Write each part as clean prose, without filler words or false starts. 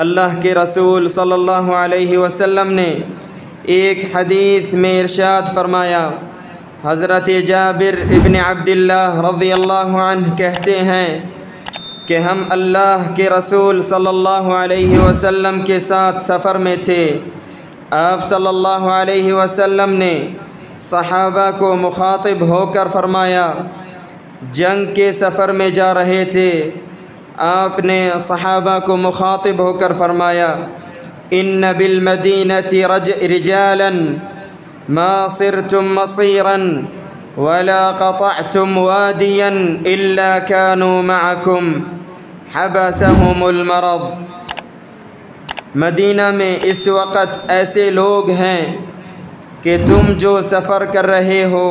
اللہ کے رسول صلی اللہ علیہ وسلم نے ایک حدیث میں ارشاد فرمایا، حضرت جابر ابن عبداللہ رضی اللہ عنہ کہتے ہیں کہ ہم اللہ کے رسول صلی اللہ علیہ وسلم کے ساتھ سفر میں تھے۔ آپ صلی اللہ علیہ وسلم نے صحابہ کو مخاطب ہو کر فرمایا، جنگ کے سفر میں جا رہے تھے۔ آپ نے صحابہ کو مخاطب ہو کر فرمایا، ان بالمدینۃ رجالا ما صرتم مصیرا ولا قطعتم وادیا الا كانوا معکم حبسهم المرض۔ مدینہ میں اس وقت ایسے لوگ ہیں کہ تم جو سفر کر رہے ہو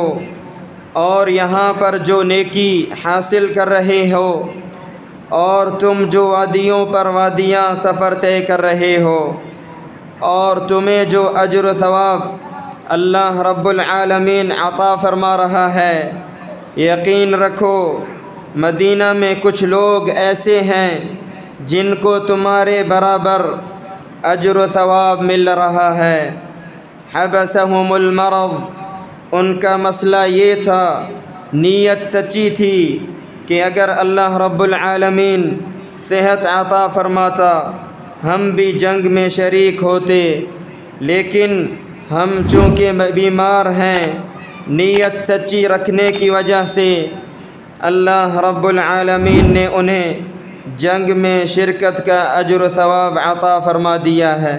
اور یہاں پر جو نیکی حاصل کر رہے ہو اور تم جو وادیوں پر وادیاں سفر طے کر رہے ہو اور تمہیں جو اجر و ثواب اللہ رب العالمین عطا فرما رہا ہے، یقین رکھو مدینہ میں کچھ لوگ ایسے ہیں جن کو تمہارے برابر اجر و ثواب مل رہا ہے۔ حبسہم المرض، ان کا مسئلہ یہ تھا، نیت سچی تھی کہ اگر اللہ رب العالمین صحت عطا فرماتا ہم بھی جنگ میں شریک ہوتے، لیکن ہم چونکہ بیمار ہیں، نیت سچی رکھنے کی وجہ سے اللہ رب العالمین نے انہیں جنگ میں شرکت کا اجر و ثواب عطا فرما دیا ہے۔